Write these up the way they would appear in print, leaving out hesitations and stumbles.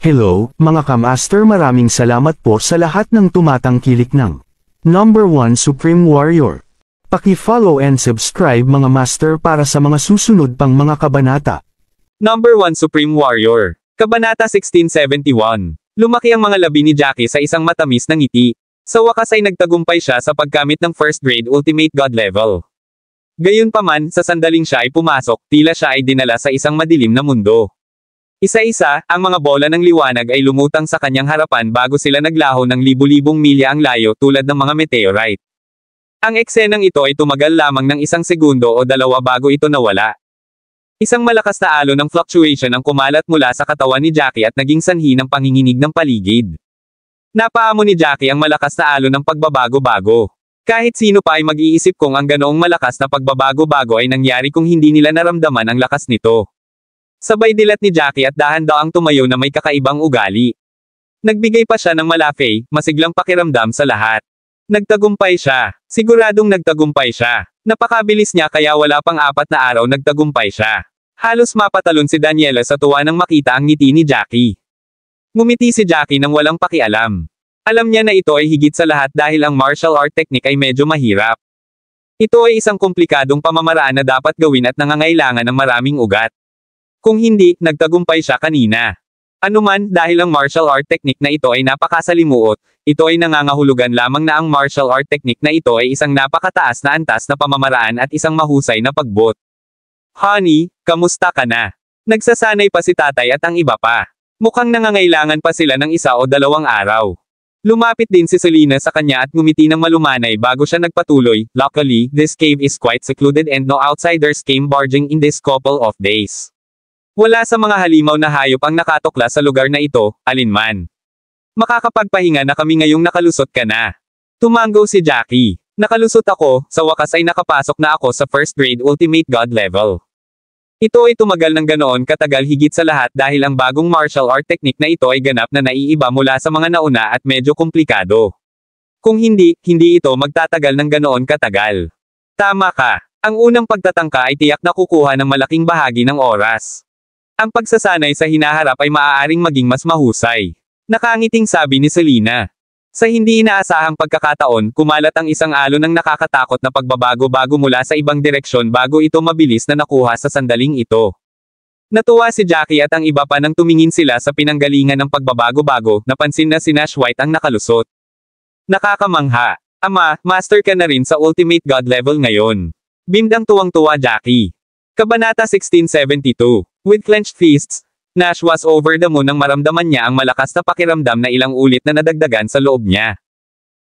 Hello, mga kamaster, maraming salamat po sa lahat ng tumatangkilik ng Number 1 Supreme Warrior. Paki-follow and subscribe mga master para sa mga susunod pang mga kabanata. Number 1 Supreme Warrior. Kabanata 1671. Lumaki ang mga labi ni Jackie sa isang matamis na ngiti. Sa wakas ay nagtagumpay siya sa pagkamit ng first grade ultimate god level. Gayunpaman, sa sandaling siya ay pumasok, tila siya ay dinala sa isang madilim na mundo. Isa-isa, ang mga bola ng liwanag ay lumutang sa kanyang harapan bago sila naglaho ng libu-libong milya ang layo tulad ng mga meteorite. Ang eksenang ito ay tumagal lamang ng isang segundo o dalawa bago ito nawala. Isang malakas na alon ng fluctuation ang kumalat mula sa katawan ni Jackie at naging sanhi ng panginginig ng paligid. Napaamo ni Jackie ang malakas na alon ng pagbabago-bago. Kahit sino pa ay mag-iisip kung ang ganoong malakas na pagbabago-bago ay nangyari kung hindi nila naramdaman ang lakas nito. Sabay dilat ni Jackie at dahan-daang tumayo na may kakaibang ugali. Nagbigay pa siya ng malafay, masiglang pakiramdam sa lahat. Nagtagumpay siya. Siguradong nagtagumpay siya. Napakabilis niya kaya wala pang 4 na araw nagtagumpay siya. Halos mapatalon si Daniela sa tuwa nang makita ang ngiti ni Jackie. Ngumiti si Jackie nang walang pakialam. Alam niya na ito ay higit sa lahat dahil ang martial art technique ay medyo mahirap. Ito ay isang komplikadong pamamaraan na dapat gawin at nangangailangan ng maraming ugat. Kung hindi, nagtagumpay siya kanina. Anuman, dahil ang martial art technique na ito ay napakasalimuot, ito ay nangangahulugan lamang na ang martial art technique na ito ay isang napakataas na antas na pamamaraan at isang mahusay na pagbot. Honey, kamusta ka na? Nagsasanay pa si tatay at ang iba pa. Mukhang nangangailangan pa sila ng 1 o 2 araw. Lumapit din si Selena sa kanya at ngumiti ng malumanay bago siya nagpatuloy. Luckily, this cave is quite secluded and no outsiders came barging in this couple of days. Wala sa mga halimaw na hayop ang nakatuklas sa lugar na ito, alinman. Makakapagpahinga na kami ngayong nakalusot ka na. Tumanggo si Jackie. Nakalusot ako, sa wakas ay nakapasok na ako sa first grade ultimate god level. Ito ay tumagal ng ganoon katagal higit sa lahat dahil ang bagong martial art technique na ito ay ganap na naiiba mula sa mga nauna at medyo komplikado. Kung hindi ito magtatagal ng ganoon katagal. Tama ka. Ang unang pagtatangka ay tiyak na kukuha ng malaking bahagi ng oras. Ang pagsasanay sa hinaharap ay maaaring maging mas mahusay. Nakangiting sabi ni Selena. Sa hindi inaasahang pagkakataon, kumalat ang isang alon ng nakakatakot na pagbabago-bago mula sa ibang direksyon bago ito mabilis na nakuha sa sandaling ito. Natuwa si Jackie at ang iba pa nang tumingin sila sa pinanggalingan ng pagbabago-bago, napansin na si Nash White ang nakalusot. Nakakamangha. Ama, master ka na rin sa ultimate god level ngayon. Bimdang tuwang-tuwa Jackie. Kabanata 1672. With clenched fists, Nash was over the moon nang maramdaman niya ang malakas na pakiramdam na ilang ulit na nadagdagan sa loob niya.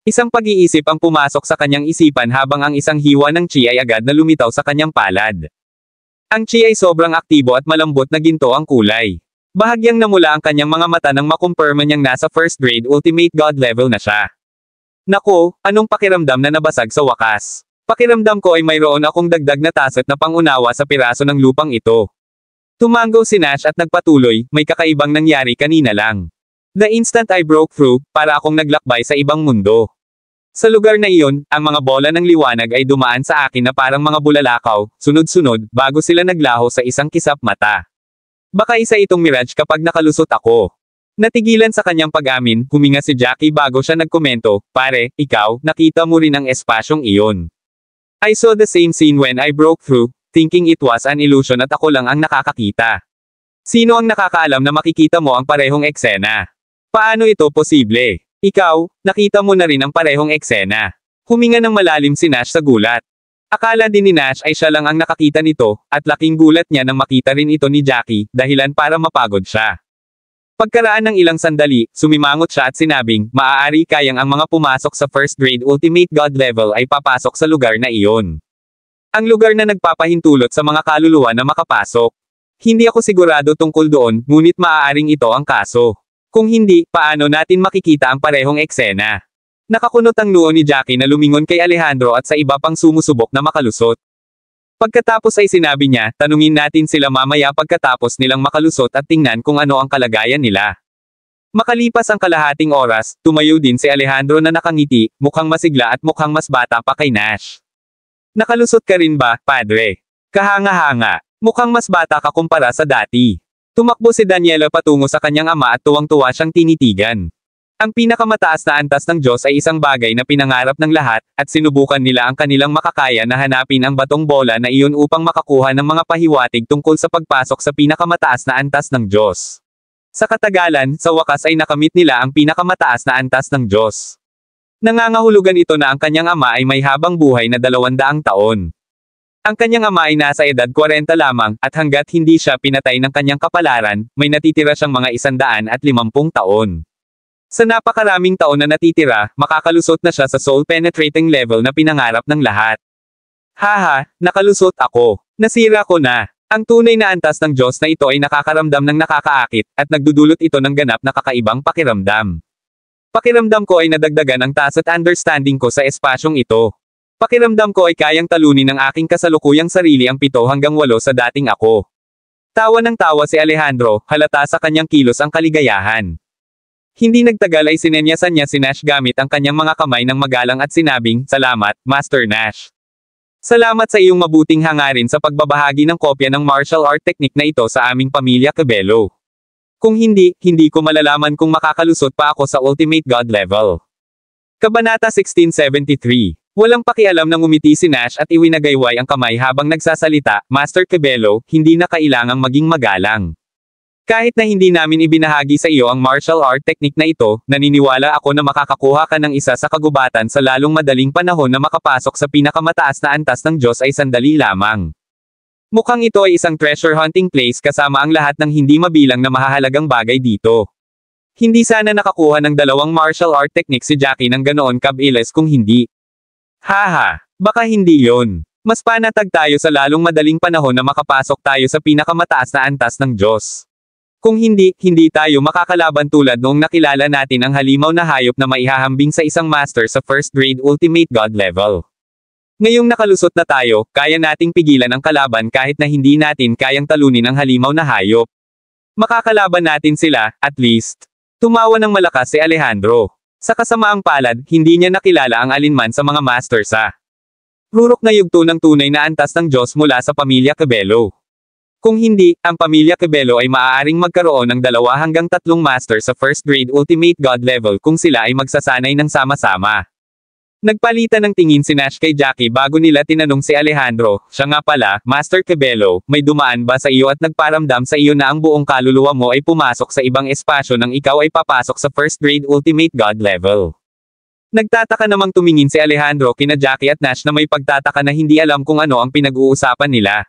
Isang pag-iisip ang pumasok sa kanyang isipan habang ang isang hiwa ng chi ay agad na lumitaw sa kanyang palad. Ang chi ay sobrang aktibo at malambot na ginto ang kulay. Bahagyang namula ang kanyang mga mata nang makumpirma niyang nasa first grade ultimate god level na siya. Nako, anong pakiramdam na nabasag sa wakas? Pakiramdam ko ay mayroon akong dagdag na tasot na pangunawa sa piraso ng lupang ito. Tumanggo si Nash at nagpatuloy, may kakaibang nangyari kanina lang. The instant I broke through, para akong naglakbay sa ibang mundo. Sa lugar na iyon, ang mga bola ng liwanag ay dumaan sa akin na parang mga bulalakaw, sunod-sunod, bago sila naglaho sa isang kisap mata. Baka isa itong mirage kapag nakalusot ako. Natigilan sa kanyang pag-amin, huminga si Jackie bago siya nagkomento, pare, ikaw, nakita mo rin ang espasyong iyon. I saw the same scene when I broke through, thinking it was an illusion at ako lang ang nakakakita. Sino ang nakakaalam na makikita mo ang parehong eksena? Paano ito posible? Ikaw, nakita mo na rin ang parehong eksena. Huminga ng malalim si Nash sa gulat. Akala din ni Nash ay siya lang ang nakakita nito, at laking gulat niya nang makita rin ito ni Jackie, dahilan para mapagod siya. Pagkaraan ng ilang sandali, sumimangot siya at sinabing, maaari kayang ang mga pumasok sa first grade ultimate god level ay papasok sa lugar na iyon. Ang lugar na nagpapahintulot sa mga kaluluwa na makapasok. Hindi ako sigurado tungkol doon, ngunit maaaring ito ang kaso. Kung hindi, paano natin makikita ang parehong eksena? Nakakunot ang noo ni Jackie na lumingon kay Alejandro at sa iba pang sumusubok na makalusot. Pagkatapos ay sinabi niya, tanungin natin sila mamaya pagkatapos nilang makalusot at tingnan kung ano ang kalagayan nila. Makalipas ang kalahating oras, tumayo din si Alejandro na nakangiti, mukhang masigla at mukhang mas bata pa kay Nash. Nakalusot ka rin ba, padre? Kahanga-hanga. Mukhang mas bata ka kumpara sa dati. Tumakbo si Daniela patungo sa kanyang ama at tuwang-tuwa siyang tinitigan. Ang pinakamataas na antas ng Diyos ay isang bagay na pinangarap ng lahat, at sinubukan nila ang kanilang makakaya na hanapin ang batong bola na iyon upang makakuha ng mga pahiwatig tungkol sa pagpasok sa pinakamataas na antas ng Diyos. Sa katagalan, sa wakas ay nakamit nila ang pinakamataas na antas ng Diyos. Nangangahulugan ito na ang kanyang ama ay may habang buhay na 200 taon. Ang kanyang ama ay nasa edad 40 lamang, at hanggat hindi siya pinatay ng kanyang kapalaran, may natitira siyang mga 150 taon. Sa napakaraming taon na natitira, makakalusot na siya sa soul-penetrating level na pinangarap ng lahat. Haha, nakalusot ako. Nasira ko na. Ang tunay na antas ng Diyos na ito ay nakakaramdam ng nakakaakit, at nagdudulot ito ng ganap na kakaibang pakiramdam. Pakiramdam ko ay nadagdagan ang taas at understanding ko sa espasyong ito. Pakiramdam ko ay kayang talunin ng aking kasalukuyang sarili ang 7 hanggang 8 sa dating ako. Tawa ng tawa si Alejandro, halata sa kanyang kilos ang kaligayahan. Hindi nagtagal ay sinenyasan niya si Nash gamit ang kanyang mga kamay ng magalang at sinabing, "Salamat, Master Nash. Salamat sa iyong mabuting hangarin sa pagbabahagi ng kopya ng martial art technique na ito sa aming pamilya Cabello. Kung hindi, hindi ko malalaman kung makakalusot pa ako sa Ultimate God level." Kabanata 1673. Walang pakialam nang umiti si Nash at iwinagayway ang kamay habang nagsasalita, "Master Cabello, hindi na kailangang maging magalang. Kahit na hindi namin ibinahagi sa iyo ang martial art technique na ito, naniniwala ako na makakakuha ka ng isa sa kagubatan sa lalong madaling panahon na makapasok sa pinakamataas na antas ng Diyos ay sandali lamang. Mukhang ito ay isang treasure hunting place kasama ang lahat ng hindi mabilang na mahahalagang bagay dito. Hindi sana nakakuha ng 2 martial art technique si Jackie ng ganoon kabilis kung hindi. Haha, baka hindi yon. Mas panatag tayo sa lalong madaling panahon na makapasok tayo sa pinakamataas na antas ng Diyos. Kung hindi, hindi tayo makakalaban tulad noong nakilala natin ang halimaw na hayop na maihahambing sa isang master sa first grade ultimate god level. Ngayong nakalusot na tayo, kaya nating pigilan ang kalaban kahit na hindi natin kayang talunin ang halimaw na hayop. Makakalaban natin sila, at least. Tumawa ng malakas si Alejandro. Sa kasamaang palad, hindi niya nakilala ang alinman sa mga master sa rurok na yugto ng tunay na antas ng Diyos mula sa pamilya Cabello. Kung hindi, ang pamilya Cabello ay maaaring magkaroon ng 2 hanggang 3 master sa first grade ultimate god level kung sila ay magsasanay ng sama-sama. Nagpalitan ng tingin si Nash kay Jackie bago nila tinanong si Alejandro, "Siya nga pala, Master Cabello, may dumaan ba sa iyo at nagparamdam sa iyo na ang buong kaluluwa mo ay pumasok sa ibang espasyo nang ikaw ay papasok sa first grade ultimate god level?" Nagtataka namang tumingin si Alejandro kina Jackie at Nash na may pagtataka na hindi alam kung ano ang pinag-uusapan nila.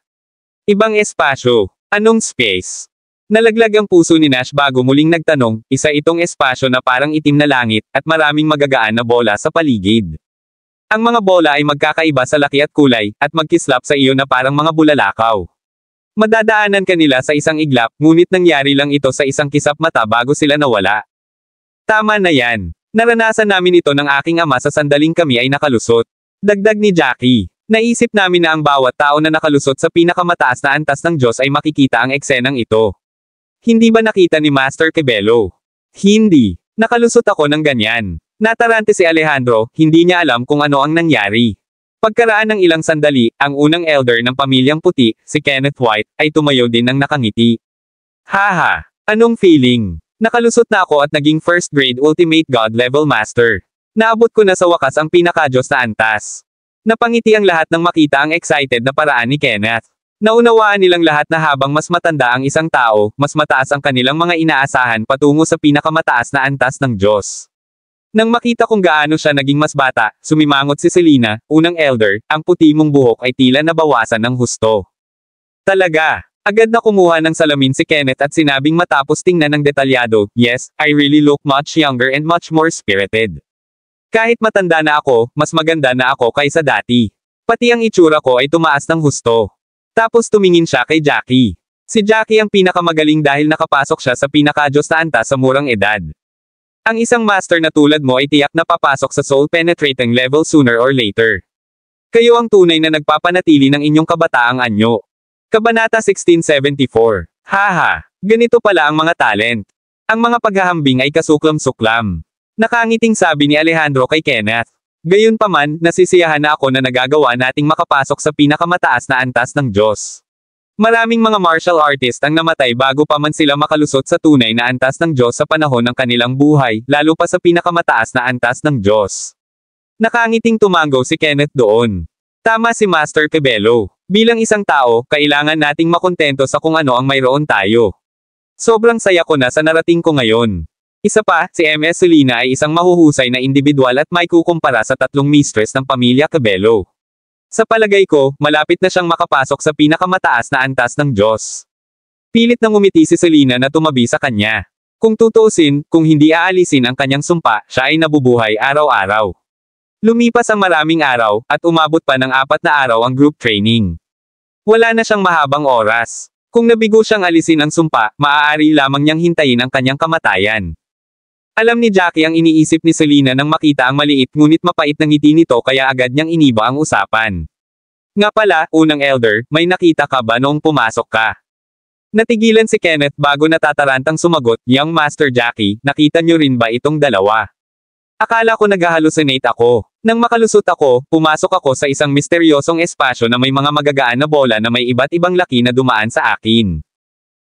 Ibang espasyo. Anong space? Nalaglag ang puso ni Nash bago muling nagtanong, "Isa itong espasyo na parang itim na langit, at maraming magagaan na bola sa paligid. Ang mga bola ay magkakaiba sa laki at kulay, at magkislap sa iyo na parang mga bulalakaw. Madadaanan kanila sa isang iglap, ngunit nangyari lang ito sa isang kisap mata bago sila nawala. Tama na yan. Naranasan namin ito ng aking ama sa sandaling kami ay nakalusot." Dagdag ni Jackie. "Naisip namin na ang bawat tao na nakalusot sa pinakamataas na antas ng Diyos ay makikita ang eksenang ito. Hindi ba nakita ni Master Cabello?" "Hindi. Nakalusot ako ng ganyan." Natarante si Alejandro, hindi niya alam kung ano ang nangyari. Pagkaraan ng ilang sandali, ang unang elder ng pamilyang puti, si Kenneth White, ay tumayo din ng nakangiti. "Haha, anong feeling? Nakalusot na ako at naging first grade ultimate god level master. Naabot ko na sa wakas ang pinaka-Diyos na antas." Napangiti ang lahat nang makita ang excited na paraan ni Kenneth. Naunawaan nilang lahat na habang mas matanda ang isang tao, mas mataas ang kanilang mga inaasahan patungo sa pinakamataas na antas ng Diyos. Nang makita kung gaano siya naging mas bata, sumimangot si Selena, unang elder, ang puti mong buhok ay tila nabawasan ng husto. "Talaga?" Agad na kumuha ng salamin si Kenneth at sinabing matapos tingnan ng detalyado, "Yes, I really look much younger and much more spirited. Kahit matanda na ako, mas maganda na ako kaysa dati. Pati ang itsura ko ay tumaas ng husto." Tapos tumingin siya kay Jackie. Si Jackie ang pinakamagaling dahil nakapasok siya sa pinaka-Diyos na antas sa murang edad. Ang isang master na tulad mo ay tiyak na papasok sa soul-penetrating level sooner or later. Kayo ang tunay na nagpapanatili ng inyong kabataang anyo. Kabanata 1674. Haha, ganito pala ang mga talent. Ang mga paghahambing ay kasuklam-suklam. Nakangiting sabi ni Alejandro kay Kenneth. Gayunpaman, nasisiyahan na ako na nagagawa nating makapasok sa pinakamataas na antas ng Diyos. Maraming mga martial artist ang namatay bago pa man sila makalusot sa tunay na antas ng Diyos sa panahon ng kanilang buhay, lalo pa sa pinakamataas na antas ng Diyos. Nakangiting tumango si Kenneth doon. Tama si Master Cabello. Bilang isang tao, kailangan nating makontento sa kung ano ang mayroon tayo. Sobrang saya ko na sa narating ko ngayon. Isa pa, si MS Selena ay isang mahuhusay na individual at may kukumpara sa tatlong mistress ng pamilya Cabello. Sa palagay ko, malapit na siyang makapasok sa pinakamataas na antas ng Diyos. Pilit nang umiti si Selena na tumabi sa kanya. Kung tutuusin, kung hindi aalisin ang kanyang sumpa, siya ay nabubuhay araw-araw. Lumipas ang maraming araw, at umabot pa ng 4 na araw ang group training. Wala na siyang mahabang oras. Kung nabigo siyang alisin ang sumpa, maaari lamang niyang hintayin ang kanyang kamatayan. Alam ni Jackie ang iniisip ni Selena nang makita ang maliit ngunit mapait na ngiti nito kaya agad niyang iniba ang usapan. Nga pala, unang elder, may nakita ka ba noong pumasok ka? Natigilan si Kenneth bago natatarantang sumagot, Young Master Jackie, nakita niyo rin ba itong dalawa? Akala ko nag-hallucinate ako. Nang makalusot ako, pumasok ako sa isang misteryosong espasyo na may mga magagaan na bola na may iba't ibang laki na dumaan sa akin.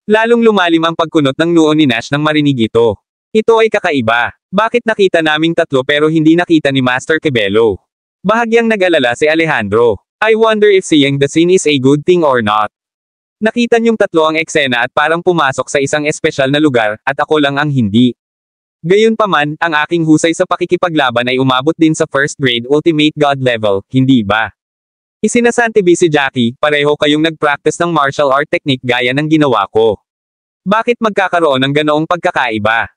Lalong lumalim ang pagkunot ng noo ni Nash nang marinig ito. Ito ay kakaiba. Bakit nakita naming tatlo pero hindi nakita ni Master Cabello? Bahagyang nag-alala si Alejandro. I wonder if seeing the scene is a good thing or not. Nakita niyong tatlo ang eksena at parang pumasok sa isang espesyal na lugar, at ako lang ang hindi. Gayunpaman, ang aking husay sa pakikipaglaban ay umabot din sa first grade ultimate god level, hindi ba? Isinasantibi si Jackie, pareho kayong nag-practice ng martial art technique gaya ng ginawa ko. Bakit magkakaroon ng ganoong pagkakaiba?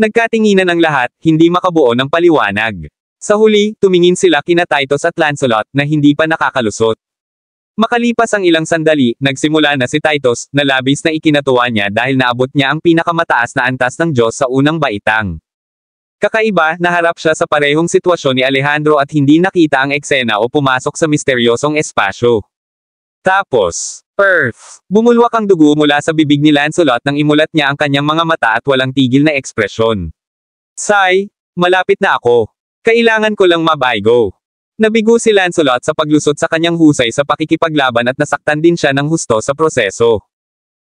Nagkatinginan ang lahat, hindi makabuo ng paliwanag. Sa huli, tumingin sila kina Titus at Lancelot na hindi pa nakakalusot. Makalipas ang ilang sandali, nagsimula na si Titus, na labis na ikinatuwa niya dahil naabot niya ang pinakamataas na antas ng Diyos sa unang baitang. Kakaiba, naharap siya sa parehong sitwasyon ni Alejandro at hindi nakita ang eksena o pumasok sa misteryosong espasyo. Tapos, Earth. Bumulwak ang dugo mula sa bibig ni Lancelot nang imulat niya ang kanyang mga mata at walang tigil na ekspresyon. Sigh, malapit na ako. Kailangan ko lang mabaygo. Nabigo si Lancelot sa paglusot sa kanyang husay sa pakikipaglaban at nasaktan din siya ng husto sa proseso.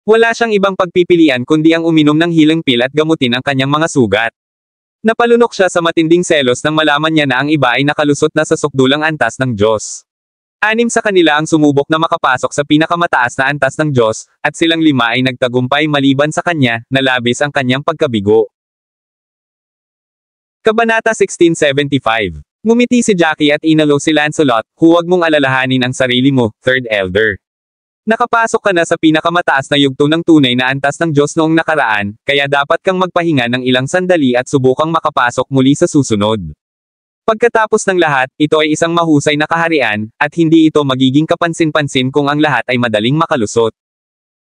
Wala siyang ibang pagpipilian kundi ang uminom ng healing pill at gamutin ang kanyang mga sugat. Napalunok siya sa matinding selos nang malaman niya na ang iba ay nakalusot na sa sukdulang antas ng Diyos. 6 sa kanila ang sumubok na makapasok sa pinakamataas na antas ng Diyos, at silang 5 ay nagtagumpay maliban sa kanya, na labis ang kanyang pagkabigo. Kabanata 1675. Ngumiti si Jackie at inalo si Lancelot, huwag mong alalahanin ang sarili mo, Third Elder. Nakapasok ka na sa pinakamataas na yugto ng tunay na antas ng Diyos noong nakaraan, kaya dapat kang magpahinga ng ilang sandali at subukang makapasok muli sa susunod. Pagkatapos ng lahat, ito ay isang mahusay na kaharian, at hindi ito magiging kapansin-pansin kung ang lahat ay madaling makalusot.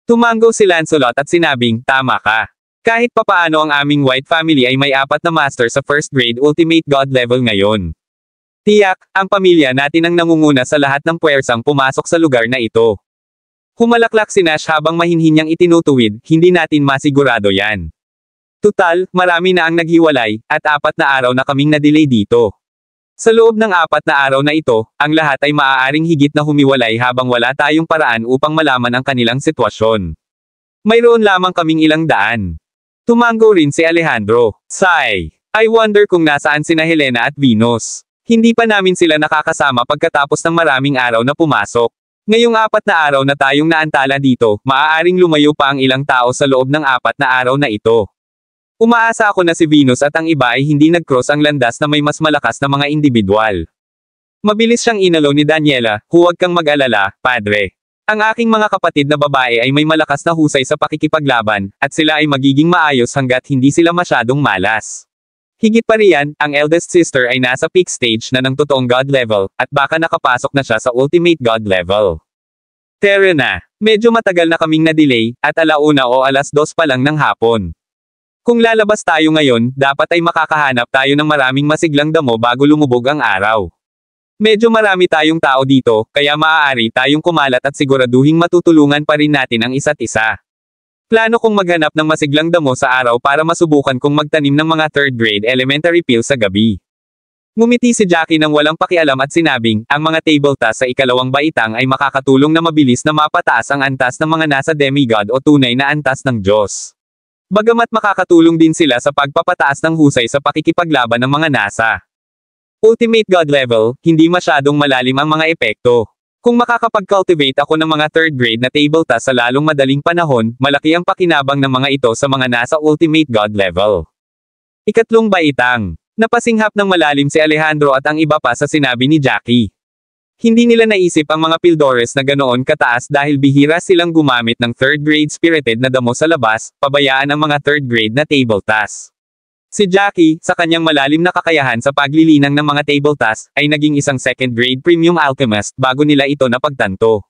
Tumango si Lancelot at sinabing, tama ka. Kahit papaano ang aming White family ay may 4 na master sa first grade ultimate god level ngayon. Tiyak, ang pamilya natin ang nangunguna sa lahat ng puwersang pumasok sa lugar na ito. Humalaklak si Nash habang mahinhin niyang itinutuwid, hindi natin masigurado yan. Tutal, marami na ang naghiwalay, at 4 na araw na kaming na-delay dito. Sa loob ng 4 na araw na ito, ang lahat ay maaaring higit na humiwalay habang wala tayong paraan upang malaman ang kanilang sitwasyon. Mayroon lamang kaming ilang daan. Tumango rin si Alejandro. Sigh. I wonder kung nasaan sina Helena at Venus. Hindi pa namin sila nakakasama pagkatapos ng maraming araw na pumasok. Ngayong 4 na araw na tayong naantala dito, maaaring lumayo pa ang ilang tao sa loob ng 4 na araw na ito. Umaasa ako na si Venus at ang iba ay hindi nag-cross ang landas na may mas malakas na mga individual. Mabilis siyang inalo ni Daniela, huwag kang mag-alala, padre. Ang aking mga kapatid na babae ay may malakas na husay sa pakikipaglaban, at sila ay magiging maayos hanggat hindi sila masyadong malas. Higit pa riyan, ang eldest sister ay nasa peak stage na ng totoong god level, at baka nakapasok na siya sa ultimate god level. Tara na, medyo matagal na kaming na-delay, at 1:00 o 2:00 pa lang ng hapon. Kung lalabas tayo ngayon, dapat ay makakahanap tayo ng maraming masiglang damo bago lumubog ang araw. Medyo marami tayong tao dito, kaya maaari tayong kumalat at siguraduhing matutulungan pa rin natin ang isa't isa. Plano kong maghanap ng masiglang damo sa araw para masubukan kong magtanim ng mga 3rd grade elementary pill sa gabi. Ngumiti si Jackie nang walang pakialam at sinabing, ang mga table task sa ikalawang baitang ay makakatulong na mabilis na mapataas ang antas ng mga nasa demigod o tunay na antas ng Diyos. Bagamat makakatulong din sila sa pagpapataas ng husay sa pakikipaglaban ng mga nasa Ultimate God level, hindi masyadong malalim ang mga epekto. Kung makakapag-cultivate ako ng mga third grade na table task sa lalong madaling panahon, malaki ang pakinabang ng mga ito sa mga nasa Ultimate God level. Ikatlong baitang. Napasinghap ng malalim si Alejandro at ang iba pa sa sinabi ni Jackie. Hindi nila naisip ang mga Pildores na ganoon kataas dahil bihira silang gumamit ng third grade spirited na damo sa labas, pabayaan ang mga third grade na table task. Si Jackie, sa kanyang malalim na kakayahan sa paglilinang ng mga table task, ay naging isang second grade premium alchemist bago nila ito napagtanto.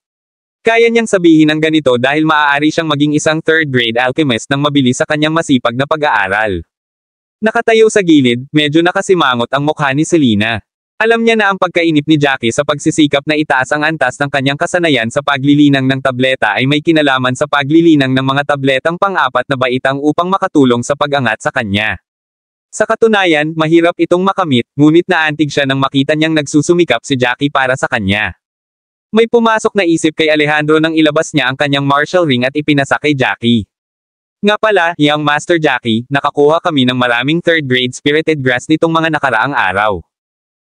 Kaya niyang sabihin ang ganito dahil maaari siyang maging isang third grade alchemist nang mabilis sa kanyang masipag na pag-aaral. Nakatayo sa gilid, medyo nakasimangot ang mukha ni Selena. Alam niya na ang pagkainip ni Jackie sa pagsisikap na itaas ang antas ng kanyang kasanayan sa paglilinang ng tableta ay may kinalaman sa paglilinang ng mga tabletang pang-apat na baitang upang makatulong sa pag-angat sa kanya. Sa katunayan, mahirap itong makamit, ngunit naantig siya nang makita niyang nagsusumikap si Jackie para sa kanya. May pumasok na isip kay Alejandro nang ilabas niya ang kanyang martial ring at ipinasa kay Jackie. Nga pala, Young Master Jackie, nakakuha kami ng maraming third grade spirited grass nitong mga nakaraang araw.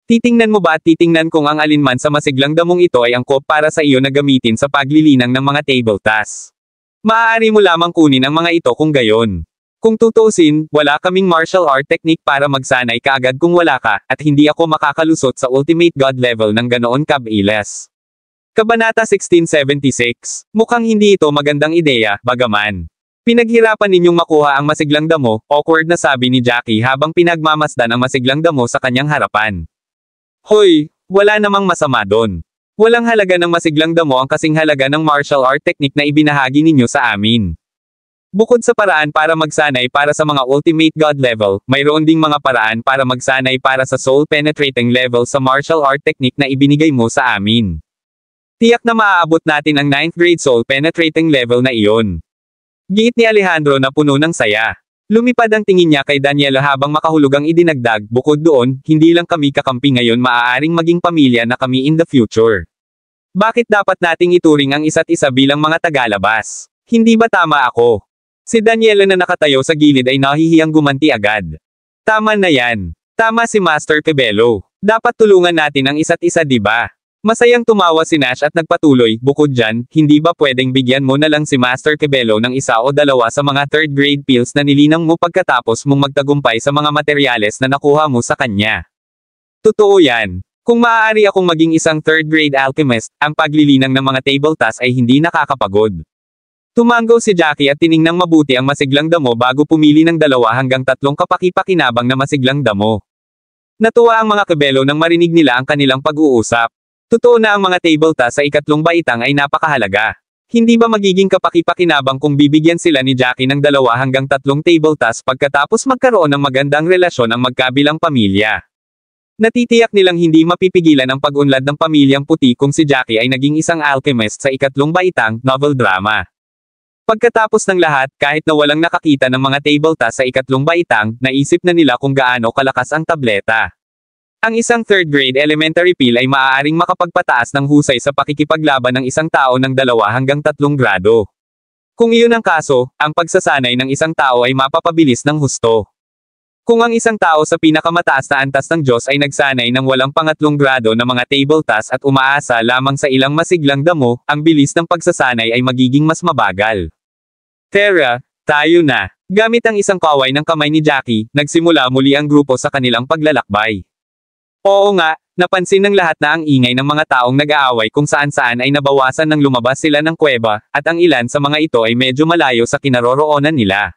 Titingnan mo ba at titingnan kung ang alinman sa masiglang damong ito ay angkop para sa iyo na gamitin sa paglilinang ng mga table tasks. Maaari mo lamang kunin ang mga ito kung gayon. Kung tutuusin, wala kaming martial art technique para magsanay kaagad kung wala ka, at hindi ako makakalusot sa Ultimate God level ng ganoon kabilis. Kabanata 1676. Mukhang hindi ito magandang ideya, bagaman. Pinaghirapan ninyong makuha ang masiglang damo, awkward na sabi ni Jackie habang pinagmamasdan ang masiglang damo sa kanyang harapan. Hoy, wala namang masama doon. Walang halaga ng masiglang damo ang kasing halaga ng martial art technique na ibinahagi ninyo sa amin. Bukod sa paraan para magsanay para sa mga Ultimate God level, mayroon ding mga paraan para magsanay para sa soul penetrating level sa martial art technique na ibinigay mo sa amin. Tiyak na maaabot natin ang 9th grade soul penetrating level na iyon. Giit ni Alejandro na puno ng saya. Lumipad ang tingin niya kay Daniela habang makahulugang idinagdag, bukod doon, hindi lang kami kakampi ngayon, maaaring maging pamilya na kami in the future. Bakit dapat nating ituring ang isa't isa bilang mga tagalabas? Hindi ba tama ako? Si Daniela na nakatayo sa gilid ay nahihiyang gumanti agad. Tama na yan. Tama si Master Cabello. Dapat tulungan natin ang isa't isa, diba? Masayang tumawa si Nash at nagpatuloy, bukod dyan, hindi ba pwedeng bigyan mo na lang si Master Cabello ng isa o dalawa sa mga third grade pills na nilinang mo pagkatapos mong magtagumpay sa mga materyales na nakuha mo sa kanya? Totoo yan. Kung maaari akong maging isang third grade alchemist, ang paglilinang ng mga table tasks ay hindi nakakapagod. Tumango si Jackie at tiningnang mabuti ang masiglang damo bago pumili ng 2 hanggang 3 kapaki-pakinabang na masiglang damo. Natuwa ang mga Cabello nang marinig nila ang kanilang pag-uusap. Totoo na ang mga table tasks sa ikatlong baitang ay napakahalaga. Hindi ba magiging kapaki-pakinabang kung bibigyan sila ni Jackie ng 2 hanggang 3 table tasks pagkatapos magkaroon ng magandang relasyon ang magkabilang pamilya? Natitiyak nilang hindi mapipigilan ang pag-unlad ng pamilyang puti kung si Jackie ay naging isang alchemist sa ikatlong baitang novel drama. Pagkatapos ng lahat, kahit na walang nakakita ng mga table tasks sa ikatlong baitang, naisip na nila kung gaano kalakas ang tableta. Ang isang third grade elementary pill ay maaaring makapagpataas ng husay sa pakikipaglaban ng isang tao ng 2 hanggang 3 grado. Kung iyon ang kaso, ang pagsasanay ng isang tao ay mapapabilis ng husto. Kung ang isang tao sa pinakamataas na antas ng Diyos ay nagsanay ng walang pangatlong grado na mga table tasks at umaasa lamang sa ilang masiglang damo, ang bilis ng pagsasanay ay magiging mas mabagal. Tara, tayo na. Gamit ang isang kaway ng kamay ni Jackie, nagsimula muli ang grupo sa kanilang paglalakbay. Oo nga, napansin ng lahat na ang ingay ng mga taong nag-aaway kung saan-saan ay nabawasan nang lumabas sila ng kuweba, at ang ilan sa mga ito ay medyo malayo sa kinaroroonan nila.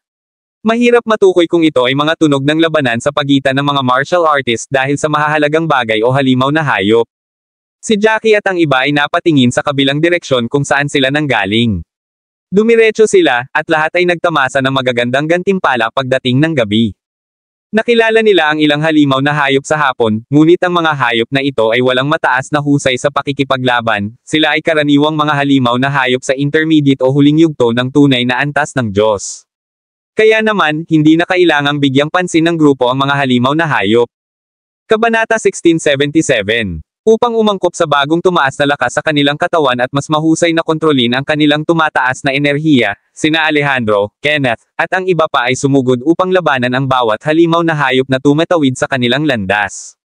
Mahirap matukoy kung ito ay mga tunog ng labanan sa pagitan ng mga martial artists dahil sa mahahalagang bagay o halimaw na hayop. Si Jackie at ang iba ay napatingin sa kabilang direksyon kung saan sila nanggaling. Dumiretso sila, at lahat ay nagtamasa ng magagandang gantimpala pagdating ng gabi. Nakilala nila ang ilang halimaw na hayop sa hapon, ngunit ang mga hayop na ito ay walang mataas na husay sa pakikipaglaban, sila ay karaniwang mga halimaw na hayop sa intermediate o huling yugto ng tunay na antas ng Diyos. Kaya naman, hindi na kailangang bigyang pansin ng grupo ang mga halimaw na hayop. Kabanata 1677. Upang umangkop sa bagong tumaas na lakas sa kanilang katawan at mas mahusay na kontrolin ang kanilang tumataas na enerhiya, sina Alejandro, Kenneth, at ang iba pa ay sumugod upang labanan ang bawat halimaw na hayop na tumatawid sa kanilang landas.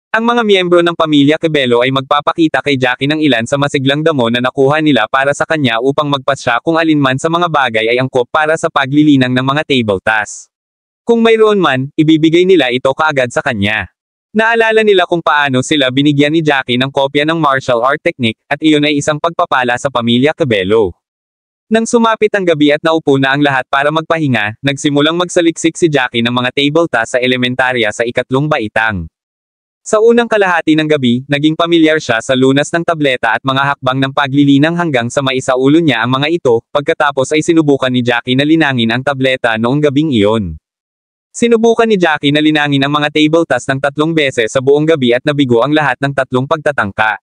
Ang mga miyembro ng pamilya Cabello ay magpapakita kay Jackie ng ilan sa masiglang damo na nakuha nila para sa kanya upang magpasya kung alinman sa mga bagay ay angkop para sa paglilinang ng mga table tasks. Kung mayroon man, ibibigay nila ito kaagad sa kanya. Naalala nila kung paano sila binigyan ni Jackie ng kopya ng martial art technique, at iyon ay isang pagpapala sa pamilya Cabello. Nang sumapit ang gabi at naupo na ang lahat para magpahinga, nagsimulang magsaliksik si Jackie ng mga table tasks sa elementarya sa ikatlong baitang. Sa unang kalahati ng gabi, naging pamilyar siya sa lunas ng tableta at mga hakbang ng paglilinang hanggang sa maisaulo niya ang mga ito, pagkatapos ay sinubukan ni Jackie na linangin ang tableta noong gabing iyon. Sinubukan ni Jackie na linangin ang mga table tasks ng 3 beses sa buong gabi at nabigo ang lahat ng 3 pagtatangka.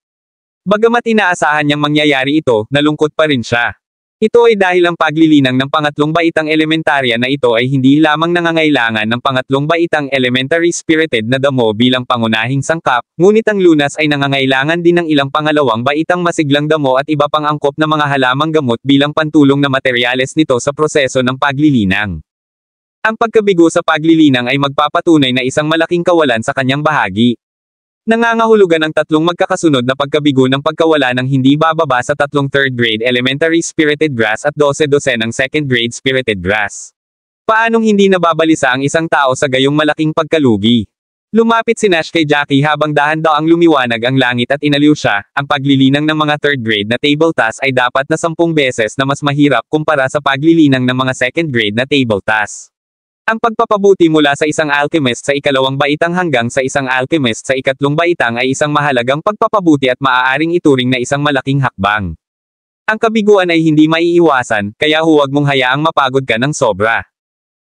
Bagamat inaasahan niyang mangyayari ito, nalungkot pa rin siya. Ito ay dahil ang paglilinang ng pangatlong baitang elementarya na ito ay hindi lamang nangangailangan ng pangatlong baitang elementary spirited na damo bilang pangunahing sangkap, ngunit ang lunas ay nangangailangan din ng ilang pangalawang baitang masiglang damo at iba pang angkop na mga halamang gamot bilang pantulong na materyales nito sa proseso ng paglilinang. Ang pagkabigo sa paglilinang ay magpapatunay na isang malaking kawalan sa kanyang bahagi. Nangangahulugan ang 3 magkakasunod na pagkabigo ng pagkawala ng hindi bababa sa 3 third grade elementary spirited grass at 12 ng second grade spirited grass. Paanong hindi nababalisa ang isang tao sa gayong malaking pagkalugi? Lumapit si Nash kay Jackie habang dahan-daang lumiwanag ang langit at inaliw siya. Ang paglilinang ng mga third grade na table tasks ay dapat na 10 beses na mas mahirap kumpara sa paglilinang ng mga second grade na table tasks. Ang pagpapabuti mula sa isang alchemist sa ikalawang baitang hanggang sa isang alchemist sa ikatlong baitang ay isang mahalagang pagpapabuti at maaaring ituring na isang malaking hakbang. Ang kabiguan ay hindi maiiwasan, kaya huwag mong hayaang mapagod ka ng sobra.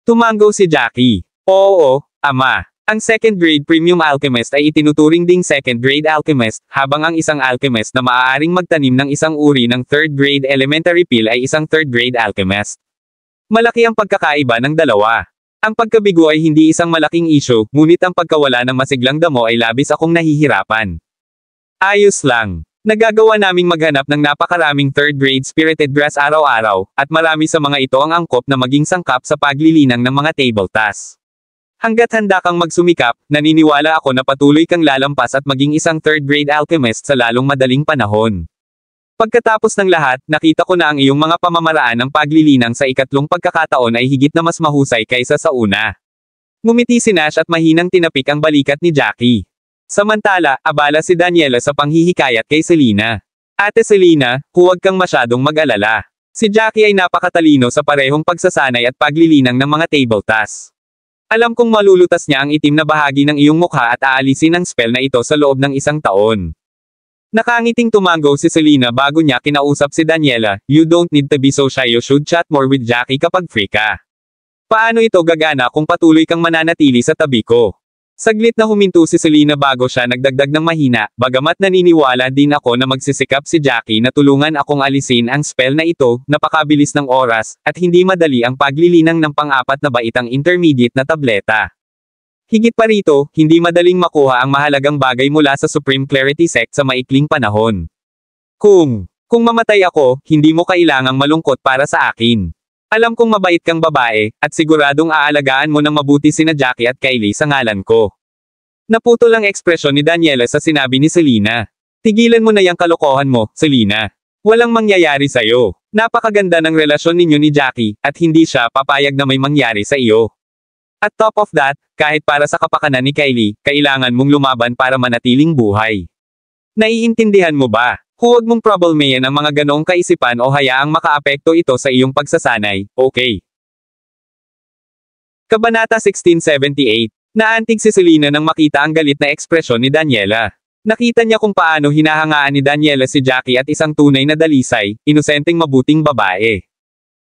Tumango si Jackie. Oo, ama. Ang second grade premium alchemist ay itinuturing ding second grade alchemist, habang ang isang alchemist na maaaring magtanim ng isang uri ng third grade elementary pill ay isang third grade alchemist. Malaki ang pagkakaiba ng dalawa. Ang pagkabigo ay hindi isang malaking issue, ngunit ang pagkawala ng masiglang damo ay labis akong nahihirapan. Ayos lang. Nagagawa naming maghanap ng napakaraming third grade spirited grass araw-araw, at marami sa mga ito ang angkop na maging sangkap sa paglilinang ng mga table tasks. Hanggat handa kang magsumikap, naniniwala ako na patuloy kang lalampas at maging isang third grade alchemist sa lalong madaling panahon. Pagkatapos ng lahat, nakita ko na ang iyong mga pamamaraan ng paglilinang sa ikatlong pagkakataon ay higit na mas mahusay kaysa sa una. Ngumiti si Nash at mahinang tinapik ang balikat ni Jackie. Samantala, abala si Daniela sa panghihikayat kay Selena. Ate Selena, huwag kang masyadong mag-alala. Si Jackie ay napakatalino sa parehong pagsasanay at paglilinang ng mga table tasks. Alam kong malulutas niya ang itim na bahagi ng iyong mukha at aalisin ang spell na ito sa loob ng 1 taon. Nakangiting tumango si Selena bago niya kinausap si Daniela. You don't need to be so shy, you should chat more with Jackie kapag free ka. Paano ito gagana kung patuloy kang mananatili sa tabi ko? Saglit na huminto si Selena bago siya nagdagdag ng mahina, bagamat naniniwala din ako na magsisikap si Jackie na tulungan akong alisin ang spell na ito, napakabilis ng oras, at hindi madali ang paglilinang ng pang-4 na baitang intermediate na tableta. Higit pa rito, hindi madaling makuha ang mahalagang bagay mula sa Supreme Clarity Sect sa maikling panahon. Kung mamatay ako, hindi mo kailangang malungkot para sa akin. Alam kong mabait kang babae, at siguradong aalagaan mo ng mabuti sina Jackie at Kylie sa ngalan ko. Naputol ang ekspresyon ni Daniela sa sinabi ni Selena. Tigilan mo na yung kalokohan mo, Selena. Walang mangyayari sa'yo. Napakaganda ng relasyon ninyo ni Jackie, at hindi siya papayag na may mangyari sa iyo. At top of that, kahit para sa kapakanan ni Kylie, kailangan mong lumaban para manatiling buhay. Naiintindihan mo ba? Huwag mong problemayan ang mga ganoong kaisipan o hayaang makaapekto ito sa iyong pagsasanay, okay? Kabanata 1678. Naantig si Selena nang makita ang galit na ekspresyon ni Daniela. Nakita niya kung paano hinahangaan ni Daniela si Jackie at isang tunay na dalisay, inosenteng mabuting babae.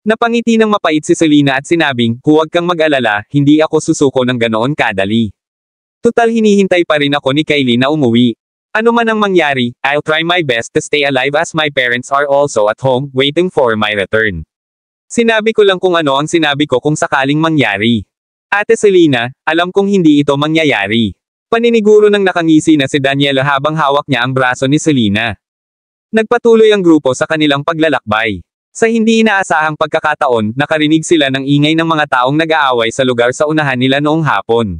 Napangiti ng mapait si Selena at sinabing, huwag kang mag-alala, hindi ako susuko ng ganoon kadali. Tutal hinihintay pa rin ako ni Kylie na umuwi. Ano man ang mangyari, I'll try my best to stay alive as my parents are also at home, waiting for my return. Sinabi ko lang kung ano ang sinabi ko kung sakaling mangyari. Ate Selena, alam kong hindi ito mangyayari. Paniniguro ng nakangisi na si Daniela habang hawak niya ang braso ni Selena. Nagpatuloy ang grupo sa kanilang paglalakbay. Sa hindi inaasahang pagkakataon, nakarinig sila ng ingay ng mga taong nag-aaway sa lugar sa unahan nila noong hapon.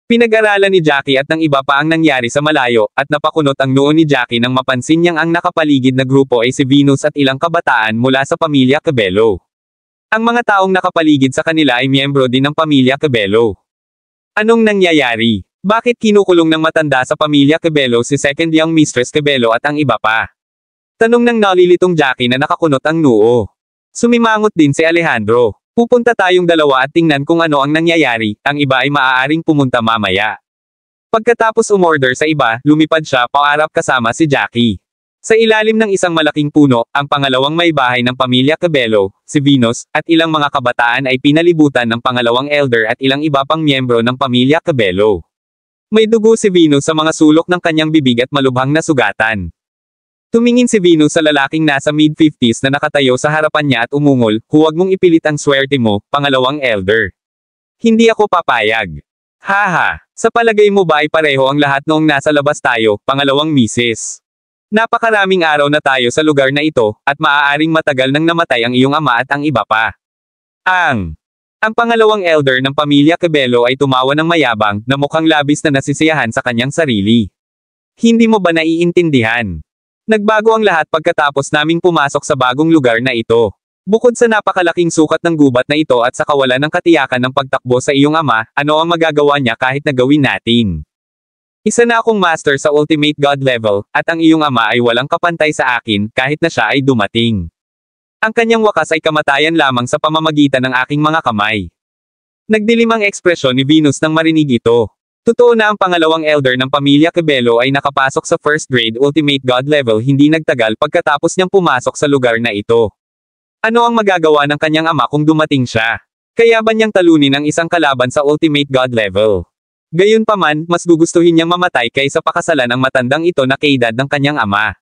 Pinag-aralan ni Jackie at ng iba pa ang nangyari sa malayo, at napakunot ang noo ni Jackie nang mapansin niyang ang nakapaligid na grupo ay si Venus at ilang kabataan mula sa pamilya Cabello. Ang mga taong nakapaligid sa kanila ay miyembro din ng pamilya Cabello. Anong nangyayari? Bakit kinukulong ng matanda sa pamilya Cabello si second young mistress Cabello at ang iba pa? Tanong ng nalilitong Jackie na nakakunot ang noo. Sumimangot din si Alejandro. Pupunta tayong dalawa at tingnan kung ano ang nangyayari, ang iba ay maaaring pumunta mamaya. Pagkatapos umorder sa iba, lumipad siya paarap kasama si Jackie. Sa ilalim ng isang malaking puno, ang pangalawang may bahay ng pamilya Cabello, si Venus, at ilang mga kabataan ay pinalibutan ng pangalawang elder at ilang iba pang miyembro ng pamilya Cabello. May dugo si Venus sa mga sulok ng kanyang bibig at malubhang na sugatan. Tumingin si Venus sa lalaking nasa mid-50s na nakatayo sa harapan niya at umungol, "Huwag mong ipilit ang swerte mo, pangalawang elder. Hindi ako papayag." "Haha, sa palagay mo ba ay pareho ang lahat noong nasa labas tayo, pangalawang misis? Napakaraming araw na tayo sa lugar na ito, at maaaring matagal nang namatay ang iyong ama at ang iba pa." Ang pangalawang elder ng pamilya Cabello ay tumawa ng mayabang, na mukhang labis na nasisiyahan sa kanyang sarili. "Hindi mo ba naiintindihan? Nagbago ang lahat pagkatapos naming pumasok sa bagong lugar na ito. Bukod sa napakalaking sukat ng gubat na ito at sa kawalan ng katiyakan ng pagtakbo sa iyong ama, ano ang magagawa niya kahit na gawin natin? Isa na akong master sa ultimate god level, at ang iyong ama ay walang kapantay sa akin, kahit na siya ay dumating. Ang kanyang wakas ay kamatayan lamang sa pamamagitan ng aking mga kamay." Nagdilim ang ekspresyon ni Venus nang marinig ito. Totoo na ang pangalawang elder ng pamilya Cabello ay nakapasok sa first grade ultimate god level hindi nagtagal pagkatapos niyang pumasok sa lugar na ito. Ano ang magagawa ng kanyang ama kung dumating siya? Kaya ba niyang talunin ang isang kalaban sa ultimate god level? Gayunpaman, mas gugustuhin niyang mamatay kaysa pakasalan ang matandang ito na kaedad ng kanyang ama.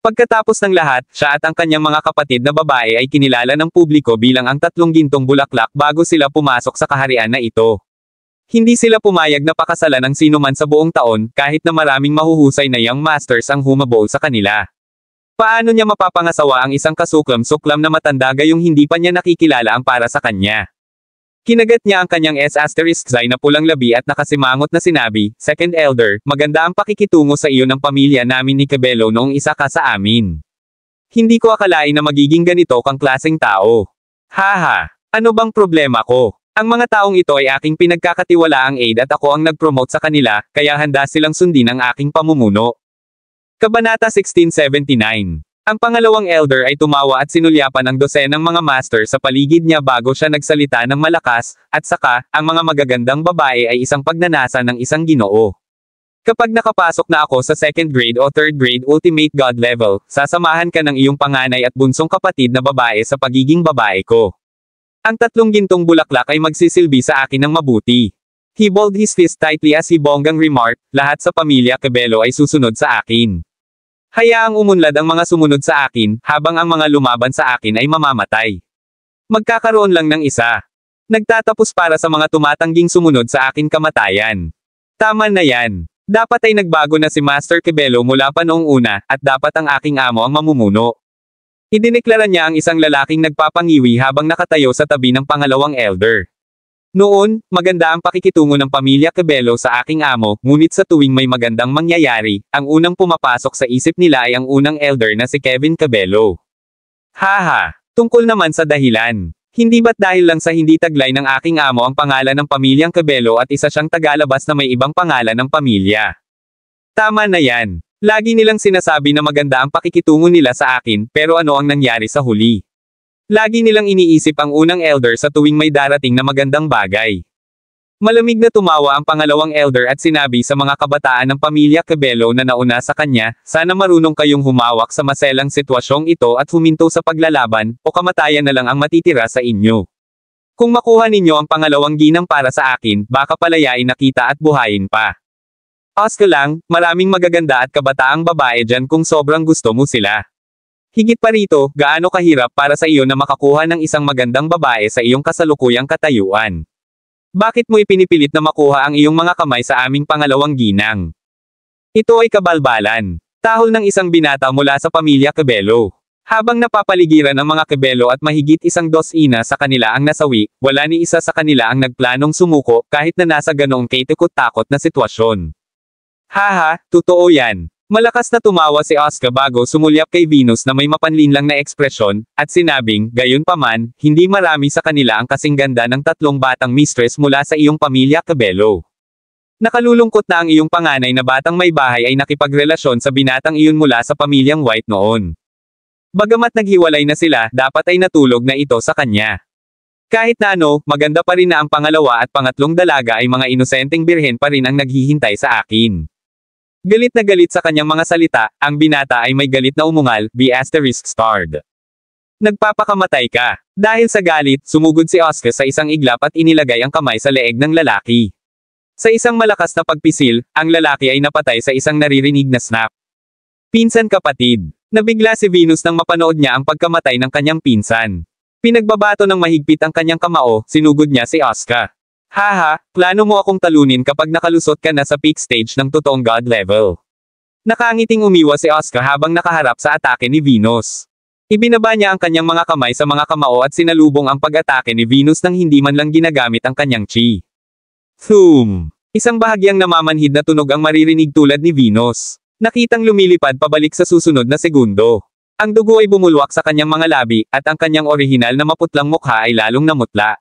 Pagkatapos ng lahat, siya at ang kanyang mga kapatid na babae ay kinilala ng publiko bilang ang tatlong gintong bulaklak bago sila pumasok sa kaharian na ito. Hindi sila pumayag na pakasalan ng sinuman sa buong taon, kahit na maraming mahuhusay na young masters ang humabol sa kanila. Paano niya mapapangasawa ang isang kasuklam-suklam na matanda gayong hindi pa niya nakikilala ang para sa kanya? Kinagat niya ang kanyang S***y na pulang labi at nakasimangot na sinabi, "Second elder, maganda ang pakikitungo sa iyo ng pamilya namin ni Cabello noong isa ka sa amin. Hindi ko akalain na magiging ganito kang klaseng tao. Haha, ano bang problema ko? Ang mga taong ito ay aking pinagkakatiwalaang aid at ako ang nag-promote sa kanila, kaya handa silang sundin ang aking pamumuno." Kabanata 1679. Ang pangalawang elder ay tumawa at sinulyapan ang dosenang mga master sa paligid niya bago siya nagsalita ng malakas, at saka, ang mga magagandang babae ay isang pagnanasa ng isang ginoo. "Kapag nakapasok na ako sa second grade o third grade ultimate god level, sasamahan ka ng iyong panganay at bunsong kapatid na babae sa pagiging babae ko. Ang tatlong gintong bulaklak ay magsisilbi sa akin ng mabuti." He balled his fist tightly as he bonggang remarked, "Lahat sa pamilya Cabello ay susunod sa akin. Hayaang umunlad ang mga sumunod sa akin, habang ang mga lumaban sa akin ay mamamatay. Magkakaroon lang ng isa. Nagtatapos para sa mga tumatangging sumunod sa akin kamatayan. Tama na yan. Dapat ay nagbago na si Master Cabello mula pa noong una, at dapat ang aking amo ang mamumuno." Idineklara niya ang isang lalaking nagpapangiwi habang nakatayo sa tabi ng pangalawang elder. "Noon, maganda ang pakikitungo ng pamilya Cabello sa aking amo, ngunit sa tuwing may magandang mangyayari, ang unang pumapasok sa isip nila ay ang unang elder na si Kevin Cabello. Haha, tungkol naman sa dahilan. Hindi ba't dahil lang sa hindi taglay ng aking amo ang pangalan ng pamilyang Cabello at isa siyang tagalabas na may ibang pangalan ng pamilya? Tama na yan. Lagi nilang sinasabi na maganda ang pakikitungo nila sa akin, pero ano ang nangyari sa huli? Lagi nilang iniisip ang unang elder sa tuwing may darating na magandang bagay." Malamig na tumawa ang pangalawang elder at sinabi sa mga kabataan ng pamilya Cabello na nauna sa kanya, "Sana marunong kayong humawak sa maselang sitwasyong ito at huminto sa paglalaban, o kamatayan na lang ang matitira sa inyo. Kung makuha ninyo ang pangalawang ginang para sa akin, baka palayain na kita at buhayin pa. Ask lang, maraming magaganda at kabataang babae dyan kung sobrang gusto mo sila. Higit pa rito, gaano kahirap para sa iyo na makakuha ng isang magandang babae sa iyong kasalukuyang katayuan. Bakit mo ipinipilit na makuha ang iyong mga kamay sa aming pangalawang ginang? Ito ay kabalbalan. Tahol ng isang binata mula sa pamilya Cabello. Habang napapaligiran ang mga Cabello at mahigit 12 sa kanila ang nasawi, wala ni isa sa kanila ang nagplanong sumuko kahit na nasa ganoong katakot-takot na sitwasyon. Haha, totoo yan. Malakas na tumawa si Oscar bago sumulyap kay Venus na may mapanlinlang na ekspresyon, at sinabing, gayunpaman, hindi marami sa kanila ang kasing ganda ng 3 batang mistress mula sa iyong pamilya Cabello. Nakalulungkot na ang iyong panganay na batang may bahay ay nakipagrelasyon sa binatang iyon mula sa pamilyang White noon. Bagamat naghiwalay na sila, dapat ay natulog na ito sa kanya. Kahit na ano, maganda pa rin na ang pangalawa at pangatlong dalaga ay mga inosenteng birhen pa rin ang naghihintay sa akin. Galit na galit sa kanyang mga salita, ang binata ay may galit na umungal, ****. Nagpapakamatay ka. Dahil sa galit, sumugod si Oscar sa isang iglap at inilagay ang kamay sa leeg ng lalaki. Sa isang malakas na pagpisil, ang lalaki ay napatay sa isang naririnig na snap. Pinsan kapatid. Nabigla si Venus nang mapanood niya ang pagkamatay ng kanyang pinsan. Pinagbabato ng mahigpit ang kanyang kamao, sinugod niya si Oscar. Haha, plano mo akong talunin kapag nakalusot ka na sa peak stage ng totoong God level. Nakangiting umiwas si Oscar habang nakaharap sa atake ni Venus. Ibinaba niya ang kanyang mga kamay sa mga kamao at sinalubong ang pag-atake ni Venus nang hindi man lang ginagamit ang kanyang chi. Thum! Isang bahagyang namamanhid na tunog ang maririnig tulad ni Venus. Nakitang lumilipad pabalik sa susunod na segundo. Ang dugo ay bumulwak sa kanyang mga labi, at ang kanyang orihinal na maputlang mukha ay lalong namutla.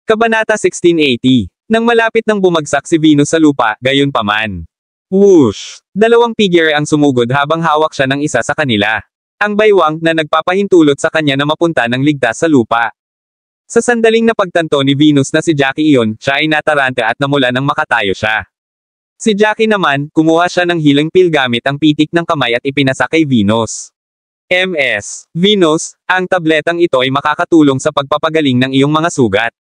Kabanata 1680. Nang malapit nang bumagsak si Venus sa lupa, gayunpaman. Whoosh! 2 figure ang sumugod habang hawak siya ng isa sa kanila. Ang baywang na nagpapahintulot sa kanya na mapunta ng ligtas sa lupa. Sa sandaling napagtanto ni Venus na si Jackie iyon, siya ay nataranta at namula nang makatayo siya. Si Jackie naman, kumuha siya ng healing pill gamit ang pitik ng kamay at ipinasa kay Venus. MS. Venus, ang tabletang ito ay makakatulong sa pagpapagaling ng iyong mga sugat.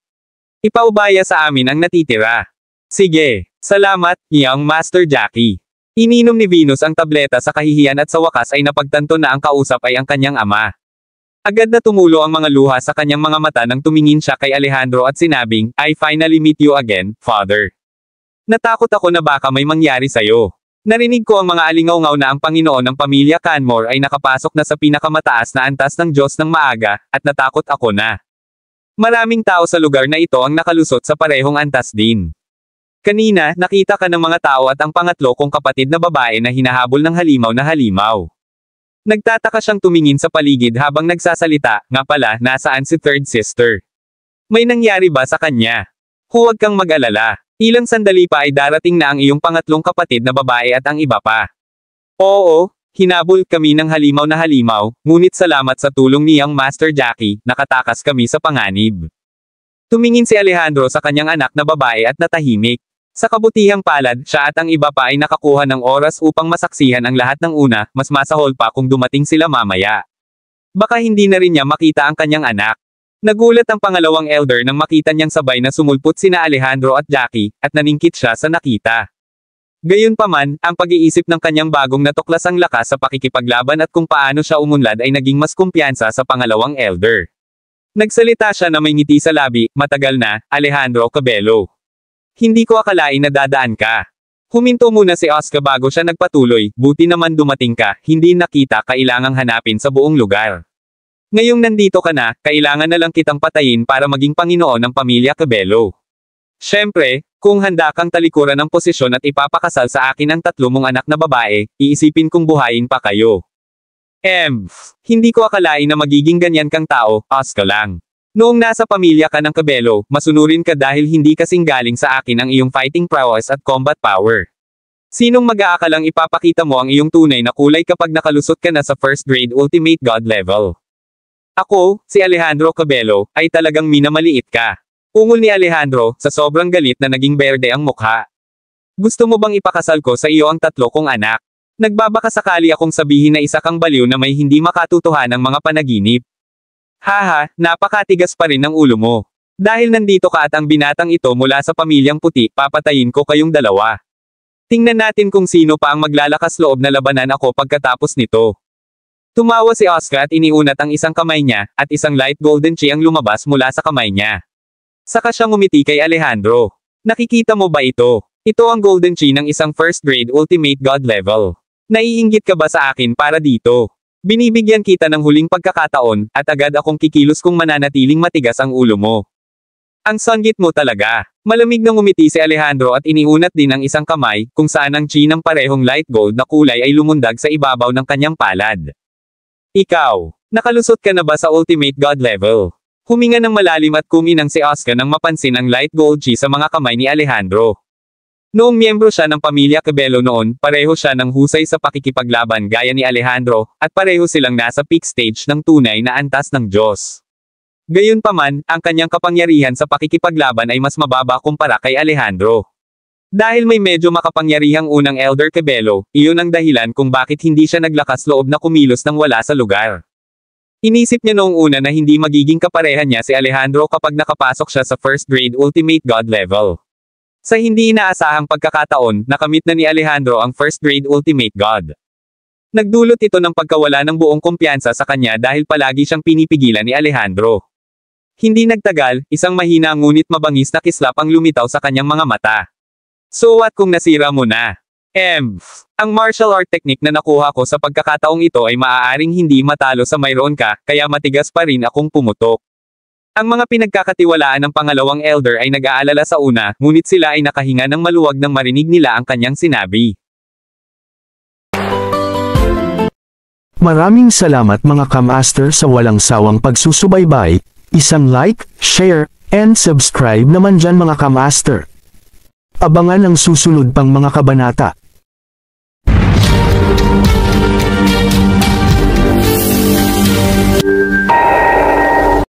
Ipaubaya sa amin ang natitira. Sige. Salamat, Young Master Jackie. Ininom ni Venus ang tableta sa kahihiyan at sa wakas ay napagtanto na ang kausap ay ang kanyang ama. Agad na tumulo ang mga luha sa kanyang mga mata nang tumingin siya kay Alejandro at sinabing, I finally meet you again, Father. Natakot ako na baka may mangyari sa'yo. Narinig ko ang mga alingaw-ngaw na ang Panginoon ng pamilya Canmore ay nakapasok na sa pinakamataas na antas ng Diyos ng maaga, at natakot ako na. Maraming tao sa lugar na ito ang nakalusot sa parehong antas din. Kanina, nakita ka ng mga tao at ang pangatlo kong kapatid na babae na hinahabol ng halimaw na halimaw. Nagtataka siyang tumingin sa paligid habang nagsasalita, nga pala, nasaan si third sister? May nangyari ba sa kanya? Huwag kang mag-alala. Ilang sandali pa ay darating na ang iyong pangatlong kapatid na babae at ang iba pa. Oo, hinabol kami ng halimaw na halimaw, ngunit salamat sa tulong ni Young Master Jackie, nakatakas kami sa panganib. Tumingin si Alejandro sa kanyang anak na babae at natahimik. Sa kabutihang palad, siya at ang iba pa ay nakakuha ng oras upang masaksihan ang lahat ng una, mas masahol pa kung dumating sila mamaya. Baka hindi na rin niya makita ang kanyang anak. Nagulat ang pangalawang elder nang makita niyang sabay na sumulpot sina Alejandro at Jackie, at naningkit siya sa nakita. Gayunpaman, ang pag-iisip ng kanyang bagong natuklasang lakas sa pakikipaglaban at kung paano siya umunlad ay naging mas kumpiyansa sa pangalawang elder. Nagsalita siya na may ngiti sa labi, matagal na, Alejandro Cabello. Hindi ko akalain na dadaan ka. Huminto muna si Oscar bago siya nagpatuloy, buti naman dumating ka, hindi nakita kailangang hanapin sa buong lugar. Ngayong nandito ka na, kailangan na lang kitang patayin para maging Panginoon ng pamilya Cabello. Siyempre, kung handa kang talikuran ng posisyon at ipapakasal sa akin ang 3 mong anak na babae, iisipin kong buhayin pa kayo. Hindi ko akalain na magiging ganyan kang tao, Oscar lang. Noong nasa pamilya ka ng Cabello, masunurin ka dahil hindi kasing galing sa akin ang iyong fighting prowess at combat power. Sinong mag-aakalang ipapakita mo ang iyong tunay na kulay kapag nakalusot ka na sa first grade ultimate god level? Ako, si Alejandro Cabello, ay talagang minamaliit ka. Ungol ni Alejandro, sa sobrang galit na naging berde ang mukha. Gusto mo bang ipakasal ko sa iyo ang 3 kong anak? Nagbabaka sakali akong sabihin na isa kang baliw na may hindi makatutuhan ng mga panaginip. Haha, napakatigas pa rin ng ulo mo. Dahil nandito ka at ang binatang ito mula sa pamilyang puti, papatayin ko kayong dalawa. Tingnan natin kung sino pa ang maglalakas loob na labanan ako pagkatapos nito. Tumawa si Oscar at iniunat ang isang kamay niya, at isang light golden chi ang lumabas mula sa kamay niya. Saka siya ngumiti kay Alejandro. Nakikita mo ba ito? Ito ang golden chi ng isang first grade ultimate god level. Naiinggit ka ba sa akin para dito? Binibigyan kita ng huling pagkakataon, at agad akong kikilos kung mananatiling matigas ang ulo mo. Ang songgit mo talaga. Malamig na ngumiti si Alejandro at iniunat din ang isang kamay, kung saan ang chi ng parehong light gold na kulay ay lumundag sa ibabaw ng kanyang palad. Ikaw, nakalusot ka na ba sa ultimate god level? Huminga ng malalim at kuminang si Oscar nang mapansin ang light gold chi sa mga kamay ni Alejandro. Noong miyembro siya ng pamilya Cabello noon, pareho siya ng husay sa pakikipaglaban gaya ni Alejandro, at pareho silang nasa peak stage ng tunay na antas ng Diyos. Gayunpaman, ang kanyang kapangyarihan sa pakikipaglaban ay mas mababa kumpara kay Alejandro. Dahil may medyo makapangyarihang unang Elder Cabello, iyon ang dahilan kung bakit hindi siya naglakas loob na kumilos nang wala sa lugar. Inisip niya noong una na hindi magiging kaparehan niya si Alejandro kapag nakapasok siya sa first grade ultimate god level. Sa hindi inaasahang pagkakataon, nakamit na ni Alejandro ang first grade ultimate god. Nagdulot ito ng pagkawala ng buong kumpiyansa sa kanya dahil palagi siyang pinipigilan ni Alejandro. Hindi nagtagal, isang mahina ngunit mabangis na kislap ang lumitaw sa kanyang mga mata. So what kung nasira mo na? Ang martial art technique na nakuha ko sa pagkakataong ito ay maaaring hindi matalo sa mayroon ka, kaya matigas pa rin akong pumutok. Ang mga pinagkakatiwalaan ng pangalawang elder ay nag-aalala sa una, ngunit sila ay nakahinga ng maluwag nang marinig nila ang kanyang sinabi. Maraming salamat mga kamaster sa walang sawang pagsusubaybay, isang like, share, and subscribe naman dyan mga kamaster. Abangan ang susunod pang mga kabanata.